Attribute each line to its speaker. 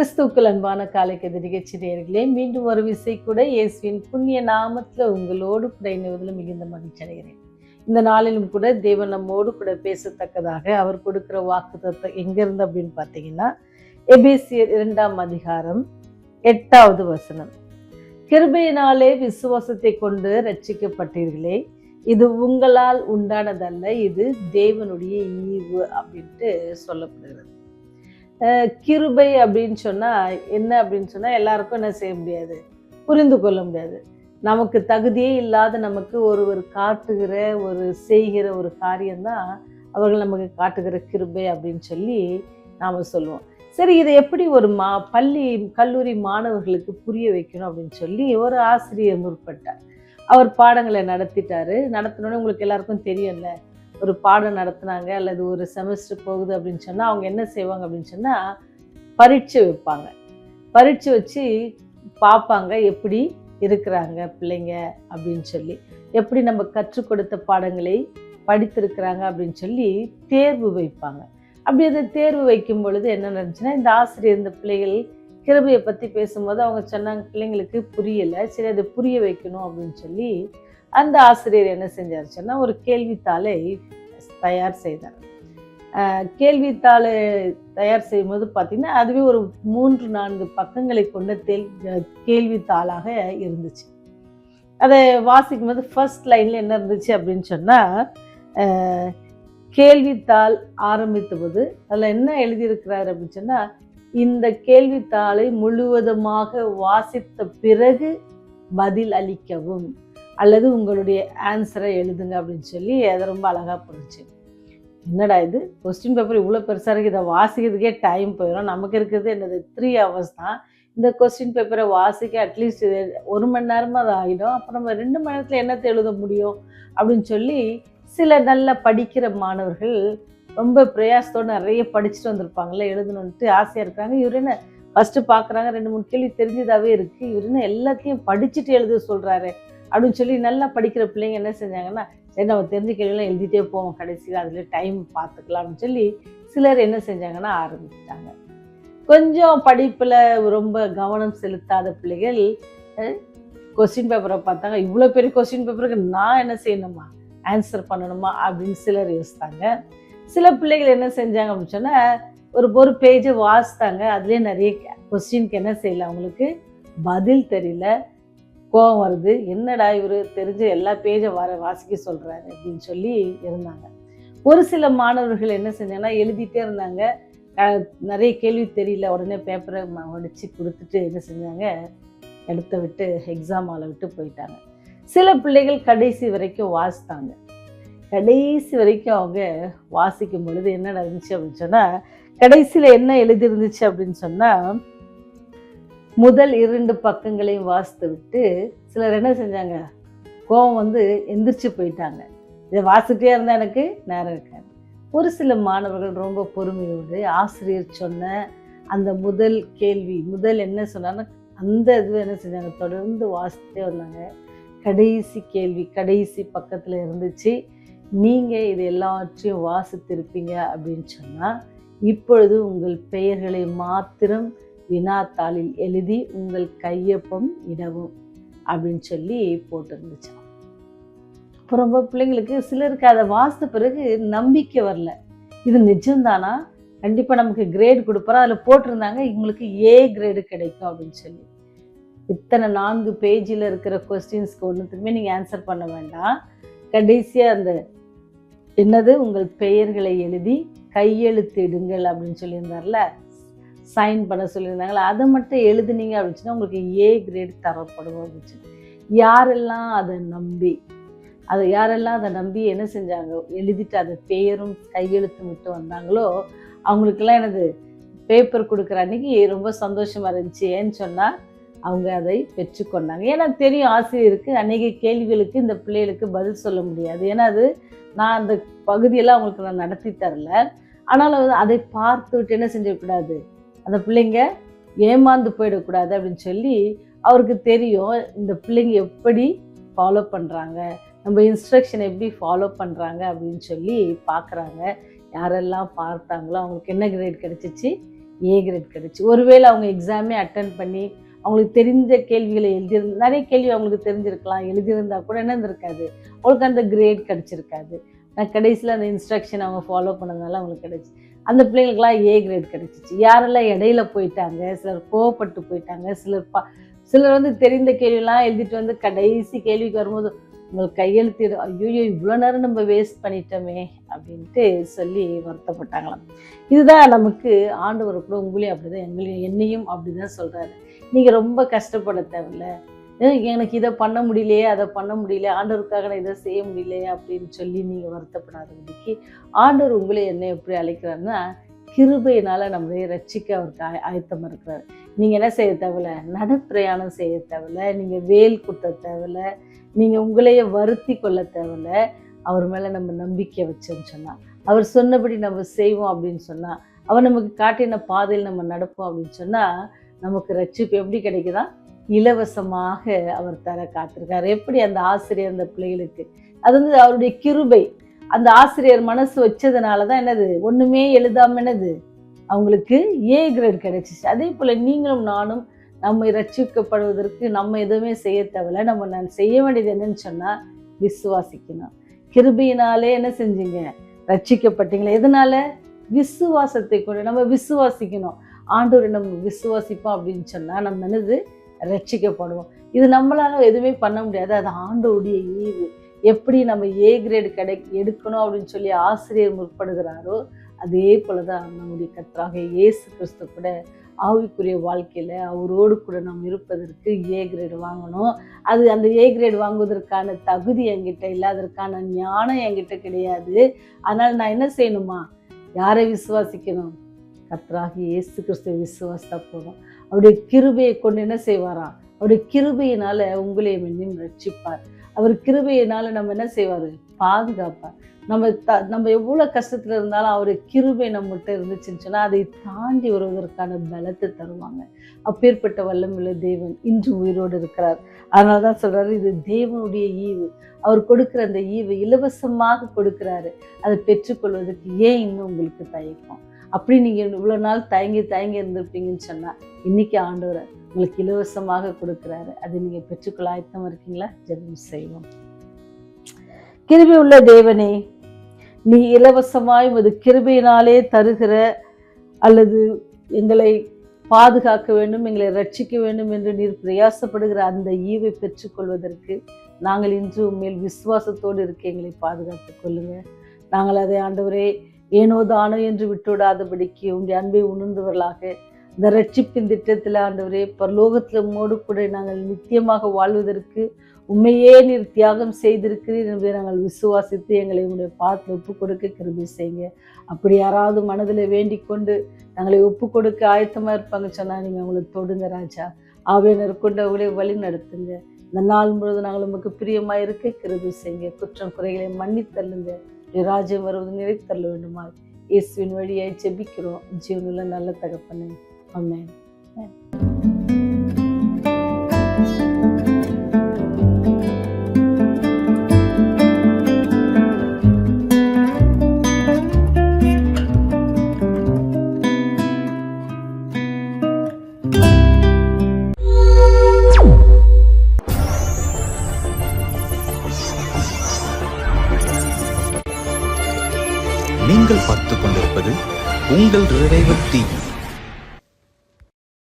Speaker 1: கிறிஸ்துவுக்குள் அன்பான காலைக்கதி நிகழ்ச்சி நேயர்களே, மீண்டும் ஒரு விசை கூட இயேசுவின் புண்ணிய நாமத்துல உங்களோடு கூட இணைவதில் மிகுந்த மகிழ்ச்சி அடைகிறேன். இந்த நாளிலும் கூட தேவன் நம்மோடு கூட பேசத்தக்கதாக அவர் கொடுக்கிற வாக்குத்தத்தம் எங்கிருந்து அப்படின்னு பார்த்தீங்கன்னா, எபேசியர் 2ஆம் அதிகாரம் 8வது வசனம். கிருபையினாலே விசுவாசத்தை கொண்டு ரட்சிக்கப்பட்டீர்களே, இது உங்களால் உண்டானதல்ல, இது தேவனுடைய ஈவு அப்படின்ட்டு சொல்லப்படுகிறது. கிருபை அப்படின்னு சொன்னா என்ன அப்படின்னு சொன்னா எல்லாருக்கும் என்ன செய்ய முடியாது, புரிந்து கொள்ள முடியாது. நமக்கு தகுதியே இல்லாத நமக்கு ஒருவர் காட்டுகிற செய்கிற ஒரு காரியம்தான் அவர்கள் நமக்கு காட்டுகிற கிருபை அப்படின்னு சொல்லி நாம சொல்லுவோம். சரி, இதை எப்படி ஒரு பள்ளி கல்லூரி மாணவர்களுக்கு புரிய வைக்கணும் அப்படின்னு சொல்லி ஒரு ஆசிரியர் முற்பட்டார். அவர் பாடங்களை நடத்தினோடனே உங்களுக்கு எல்லாருக்கும் தெரியும்ல, ஒரு பாடம் நடத்துனாங்க அல்லது ஒரு செமஸ்டர் போகுது அப்படின்னு சொன்னால் அவங்க என்ன செய்வாங்க அப்படின்னு சொன்னால் பரீட்சை வைப்பாங்க. பரீட்சை வச்சு பார்ப்பாங்க எப்படி இருக்கிறாங்க பிள்ளைங்க அப்படின்னு சொல்லி, எப்படி நம்ம கற்றுக் கொடுத்த பாடங்களை படித்திருக்கிறாங்க அப்படின்னு சொல்லி தேர்வு வைப்பாங்க. அப்படி அந்த தேர்வு வைக்கும் பொழுது என்ன நடந்துச்சுன்னா, இந்த ஆசிரியர் இந்த பிள்ளைகள் கிருபையை பற்றி பேசும்போது அவங்க சொன்னாங்க பிள்ளைங்களுக்கு புரியலை, சரி அதை புரிய வைக்கணும் அப்படின்னு சொல்லி அந்த ஆசிரியர் என்ன செஞ்சார் சொன்னால் ஒரு கேள்வித்தாளை தயார் செய்தார். கேள்வித்தாளை தயார் செய்யும்போது பார்த்தீங்கன்னா அதுவே ஒரு 3-4 பக்கங்களை கொண்ட கேள்வித்தாளாக இருந்துச்சு. அதை வாசிக்கும் போது ஃபர்ஸ்ட் லைனில் என்ன இருந்துச்சு அப்படின்னு சொன்னால், கேள்வித்தாள் ஆரம்பித்த போது அதில் என்ன எழுதியிருக்கிறார் அப்படின்னு சொன்னால், இந்த கேள்வித்தாளை முழுவதுமாக வாசித்த பிறகு பதில் அளிக்கவும் அல்லது உங்களுடைய ஆன்சரை எழுதுங்க அப்படின்னு சொல்லி அதை ரொம்ப அழகாக போடுச்சு. என்னடா இது, கொஸ்டின் பேப்பர் இவ்வளோ பெருசாக இருக்குது, இதை வாசிக்கிறதுக்கே டைம் போயிடும், நமக்கு இருக்கிறது என்னது 3 hours தான், இந்த கொஸ்டின் பேப்பரை வாசிக்க அட்லீஸ்ட் 1 மணி நேரமாக அது ஆகிடும், அப்போ நம்ம 2 மணி நேரத்தில் என்னத்தை எழுத முடியும் அப்படின்னு சொல்லி சில நல்ல படிக்கிற மாணவர்கள் ரொம்ப பிரயாசத்தோடு நிறைய படிச்சுட்டு வந்திருப்பாங்களே, எழுதணுன்ட்டு ஆசையாக இருக்கிறாங்க. இவர் என்ன ஃபஸ்ட்டு பார்க்குறாங்க, 2-3 கேள்வி தெரிஞ்சதாகவே இருக்குது, இவர் என்ன எல்லாத்தையும் படிச்சுட்டு எழுத சொல்கிறாரு அப்படின்னு சொல்லி நல்லா படிக்கிற பிள்ளைங்க என்ன செஞ்சாங்கன்னா, சரி நம்ம தெரிஞ்ச கேள்வியெல்லாம் எழுதிட்டே போவோம், கடைசியில் அதில் டைம் பார்த்துக்கலாம் அப்படின்னு சொல்லி சிலர் என்ன செஞ்சாங்கன்னா ஆரம்பிச்சிட்டாங்க. கொஞ்சம் படிப்பில் ரொம்ப கவனம் செலுத்தாத பிள்ளைகள் கொஸ்டின் பேப்பரை பார்த்தாங்க, இவ்வளோ பெரிய கொஸ்டின் பேப்பருக்கு நான் என்ன செய்யணுமா, ஆன்சர் பண்ணணுமா அப்படின்னு சிலர் யோசித்தாங்க. சில பிள்ளைகள் என்ன செஞ்சாங்க அப்படின்னு சொன்னால் ஒரு பேஜை வாசித்தாங்க, அதுலேயே நிறைய கொஸ்டினுக்கு என்ன செய்யலை, அவங்களுக்கு பதில் தெரியல, கோபம் வருது, என்னடா இவர் தெரிஞ்ச எல்லா பேஜை வாசிக்க சொல்கிறாரு அப்படின்னு சொல்லி இருந்தாங்க. ஒரு சில மாணவர்கள் என்ன செஞ்சாங்கன்னா எழுதிட்டே இருந்தாங்க, நிறைய கேள்வி தெரியல, உடனே பேப்பரை உடைச்சி கொடுத்துட்டு என்ன செஞ்சாங்க, எடுத்து விட்டு எக்ஸாம் ஹாலை விட்டு போயிட்டாங்க. சில பிள்ளைகள் கடைசி வரைக்கும் வாசித்தாங்க. கடைசி வரைக்கும் அவங்க வாசிக்கும் பொழுது என்ன நடந்துச்சு அப்படின்னு சொன்னால், கடைசியில் என்ன எழுதிருந்துச்சு அப்படின்னு சொன்னால், முதல் 2 பக்கங்களையும் வாசித்து விட்டு சிலர் என்ன செஞ்சாங்க, கோபம் வந்து எந்திரிச்சு போயிட்டாங்க, இதை வாசிட்டே இருந்தால் எனக்கு நேரம் இருக்காது. ஒரு சில மாணவர்கள் ரொம்ப பொறுமையோடு ஆசிரியர் சொன்ன அந்த முதல் என்ன சொன்னாங்கன்னா அந்த இது என்ன செஞ்சாங்க, தொடர்ந்து வாசித்தே வந்தாங்க. கடைசி கேள்வி கடைசி பக்கத்தில் இருந்துச்சு, நீங்கள் இது எல்லாவற்றையும் வாசித்திருப்பீங்க அப்படின்னு சொன்னால் இப்பொழுது உங்கள் பெயர்களை மாத்திரம் வினாத்தாளில் எழுதி உங்கள் கையொப்பம் இடவும் அப்படின்னு சொல்லி போட்டிருந்துச்சு. இப்போ ரொம்ப பிள்ளைங்களுக்கு சிலருக்கு அதை வாசித்த பிறகு நம்பிக்கை வரல, இது நிஜம்தானா, கண்டிப்பாக நமக்கு கிரேடு கொடுப்பாரா, அதில் போட்டிருந்தாங்க இவங்களுக்கு A கிரேடு கிடைக்கும் அப்படின்னு சொல்லி. இத்தனை 4 பேஜில் இருக்கிற கொஸ்டின்ஸ்க்கு ஒன்றுத்துக்குமே நீங்கள் ஆன்சர் பண்ண வேண்டாம், கடைசியாக அந்த என்னது உங்கள் பெயர்களை எழுதி கையெழுத்திடுங்கள் அப்படின்னு சொல்லியிருந்தார்ல, சைன் பண்ண சொல்லியிருந்தாங்களா, அதை மட்டும் எழுதுனீங்க அப்படின்னு சொன்னால் உங்களுக்கு A கிரேட் தரப்படும் அப்படின்னு சொல்லி யாரெல்லாம் அதை நம்பி என்ன செஞ்சாங்க, எழுதிட்டு அதை பெயரும் கையெழுத்து விட்டு வந்தாங்களோ அவங்களுக்கெல்லாம் எனது பேப்பர் கொடுக்குற அன்னைக்கு ரொம்ப சந்தோஷமாக இருந்துச்சு. ஏன்னு சொன்னால் அவங்க அதை பெற்றுக்கொண்டாங்க. ஏன்னா தெரியும் ஆசிரியருக்கு அன்றைக்கி கேள்விகளுக்கு இந்த பிள்ளைகளுக்கு பதில் சொல்ல முடியாது, ஏன்னா அது நான் அந்த பகுதியெல்லாம் அவங்களுக்கு நான் நடத்தி தரல. ஆனாலும் அதை பார்த்து விட்டு என்ன செஞ்சிடக்கூடாது, அந்த பிள்ளைங்க ஏமாந்து போயிடக்கூடாது அப்படின்னு சொல்லி அவருக்கு தெரியும் இந்த பிள்ளைங்க எப்படி ஃபாலோ பண்ணுறாங்க, நம்ம இன்ஸ்ட்ரக்ஷன் எப்படி ஃபாலோ பண்ணுறாங்க அப்படின்னு சொல்லி பார்க்குறாங்க. யாரெல்லாம் பார்த்தாங்களோ அவங்களுக்கு என்ன கிரேட் கிடச்சிச்சு, ஏ கிரேட் கிடைச்சி. ஒருவேளை அவங்க எக்ஸாமே அட்டன் பண்ணி அவங்களுக்கு தெரிஞ்ச கேள்விகளை எழுதியிருந்து, நிறைய கேள்வி அவங்களுக்கு தெரிஞ்சிருக்கலாம், எழுதியிருந்தா கூட என்ன இருந்திருக்காது, அவங்களுக்கு அந்த கிரேட் கிடச்சிருக்காது. நான் கடைசியில் அந்த இன்ஸ்ட்ரக்ஷன் அவங்க ஃபாலோ பண்ணதுனால அவங்களுக்கு கிடைச்சி. அந்த பிள்ளைங்களுக்குலாம் ஏ கிரேட் கிடச்சிச்சு. யாரெல்லாம் இடையில போயிட்டாங்க, சிலர் கோவப்பட்டு போயிட்டாங்க, சிலர் வந்து தெரிந்த கேள்வியெல்லாம் எழுதிட்டு வந்து கடைசி கேள்விக்கு வரும்போது உங்களுக்கு கையெழுத்து, ஐயோ இவ்வளோ நேரம் நம்ம வேஸ்ட் பண்ணிட்டோமே அப்படின்ட்டு சொல்லி வருத்தப்பட்டாங்களாம். இதுதான் நமக்கு ஆண்டவர் கூட உங்களையும் அப்படிதான், என்னையும் அப்படிதான் சொல்றாரு. நீங்கள் ரொம்ப கஷ்டப்பட தேவையில்ல, எனக்கு இதை பண்ண முடியலையே, அதை பண்ண முடியல, ஆண்டவருக்காக நான் இதை செய்ய முடியலையே அப்படின்னு சொல்லி நீங்கள் வருத்தப்படாதபடிக்கு ஆண்டவர் உங்களை என்ன எப்படி அழைக்கிறாருன்னா, கிருபையினால நம்மளை ரட்சிக்க அவருக்கு ஆயத்தமாக இருக்கிறார். நீங்கள் என்ன செய்ய தேவையில்ல, நடைப்பிரயாணம் செய்ய தேவையில்ல, நீங்கள் வேல் குத்த தேவையில்ல, நீங்கள் உங்களையே வருத்தி கொள்ள தேவையில்ல. அவர் மேலே நம்ம நம்பிக்கை வச்சோன்னு சொன்னால், அவர் சொன்னபடி நம்ம செய்வோம் அப்படின்னு சொன்னால், அவர் நமக்கு காட்டின பாதையில் நம்ம நடப்போம் அப்படின்னு சொன்னால், நமக்கு ரட்சிப்பு எப்படி கிடைக்குதா, இலவசமாக அவர் தர காத்திருக்காரு. எப்படி அந்த ஆசிரியர் அந்த பிள்ளைகளுக்கு, அது வந்து அவருடைய கிருபை. அந்த ஆசிரியர் மனசு வச்சதுனால தான் என்னது, ஒன்றுமே எழுதாம என்னது அவங்களுக்கு ஏ கிரேட் கிடைச்சிச்சு. அதே போல் நீங்களும் நானும் நம்ம ரட்சிக்கப்படுவதற்கு நம்ம எதுவுமே செய்ய தேவையில்ல. நான் செய்ய வேண்டியது என்னன்னு சொன்னால், விசுவாசிக்கணும். கிருபையினாலே என்ன செஞ்சீங்க, ரட்சிக்கப்பட்டீங்களா? எதனால? விசுவாசத்தை கொண்டு நம்ம விசுவாசிக்கணும். ஆண்டவரை நம்ம விசுவாசிப்போம் அப்படின்னு சொன்னால் நம்ம என்னது, ரட்சிக்கப்படுவோம். இது நம்மளால எதுவுமே பண்ண முடியாது, அது ஆண்டவருடைய ஈவு. எப்படி நம்ம ஏ கிரேடு எடுக்கணும் அப்படின்னு சொல்லி ஆசிரியர் முற்படுகிறாரோ, அதே போலதான் நம்முடைய கர்த்தராக இயேசு கிறிஸ்து கூட ஆவிக்குரிய வாழ்க்கையில அவரோடு கூட நாம் இருப்பதற்கு ஏ கிரேடு வாங்கணும். அது அந்த ஏ கிரேடு வாங்குவதற்கான தகுதி என்கிட்ட இல்லை, அதற்கான ஞானம் என்கிட்ட கிடையாது. அதனால நான் என்ன செய்யணுமா, யாரை விசுவாசிக்கணும், கர்த்தராக இயேசு கிறிஸ்துவை விசுவாசித்தா போதும். அவருடைய கிருபையை கொண்டு என்ன செய்வாராம், அவருடைய கிருபையினால உங்களையும் என்னையும் ரட்சிப்பார். அவர் கிருபையினால நம்ம என்ன செய்வார், பாதுகாப்பார். நம்ம எவ்வளோ கஷ்டத்தில் இருந்தாலும் அவருடைய கிருபை நம்மகிட்ட இருந்துச்சுன்னு சொன்னால் அதை தாண்டி வருவதற்கான பலத்தை தருவாங்க. அப்பேற்பட்ட வல்லமையுள்ள தேவன் இன்று உயிரோடு இருக்கிறார். அதனால தான் சொல்கிறாரு, இது தேவனுடைய ஈவு. அவர் கொடுக்குற அந்த ஈவு இலவசமாக கொடுக்குறாரு. அதை பெற்றுக்கொள்வதற்கு ஏன் இன்னும் உங்களுக்கு தயக்கம்? அப்படி நீங்கள் இவ்வளோ நாள் தயங்கி இருந்திருப்பீங்கன்னு சொன்னால், இன்னைக்கு ஆண்டவர் உங்களுக்கு இலவசமாக கொடுக்குறாரு. அதை நீங்கள் பெற்றுக்கொள்ள ஆயத்தமாக இருக்கீங்களா? ஜெபம் செய்வோம். கிருபை உள்ள தேவனே, நீ இலவசமாய் உமது கிருபையினாலே தருகிற, அல்லது எங்களை பாதுகாக்க வேண்டும், எங்களை ரட்சிக்க வேண்டும் என்று நீர் பிரயாசப்படுகிற அந்த ஈவை பெற்றுக்கொள்வதற்கு நாங்கள் இன்று உண்மையில் விசுவாசத்தோடு இருக்க எங்களை பாதுகாத்து கொள்ளுங்க. நாங்கள் அதை ஆண்டவரே ஏனோ தானோ என்று விட்டுவிடாதபடிக்கு உங்களுடைய அன்பை உணர்ந்தவர்களாக இந்த ரட்சிப்பின் திட்டத்தில் ஆண்டவரே பரலோகத்தில் உம்மோடு கூட நாங்கள் நித்தியமாக வாழ்வதற்கு உண்மையே நீர் தியாகம் செய்திருக்கிறீர் என்பதை நாங்கள் விசுவாசித்து எங்களை உங்களுடைய பாதத்தில் ஒப்பு கொடுக்க கிருபை செய்யுங்க. அப்படி யாராவது மனதில் வேண்டிக் கொண்டு நாங்களை ஒப்பு கொடுக்க ஆயத்தமாக இருப்பாங்க சொன்னால், நீங்கள் அவங்களை தொடுங்க ராஜா. ஆவியானவர் கொண்டு அவங்களே வழி நடத்துங்க. இந்த நாள் முழுவதும் நாங்கள் உங்களுக்கு பிரியமாக இருக்க கிருபை செய்யுங்க. குற்றம் குறைகளை மன்னித்தள்ளுங்க. ராஜ்யம் வருவது நிலைத்தள்ள வேண்டுமா இயேசுவின் வழியை ஜெபிக்கிறோம் ஜீவனுள்ள நல்ல தகப்பனே, ஆமென்.
Speaker 2: நீங்கள் பார்த்துக் கொண்டிருப்பது உங்கள் ரிவைவல் டிவி.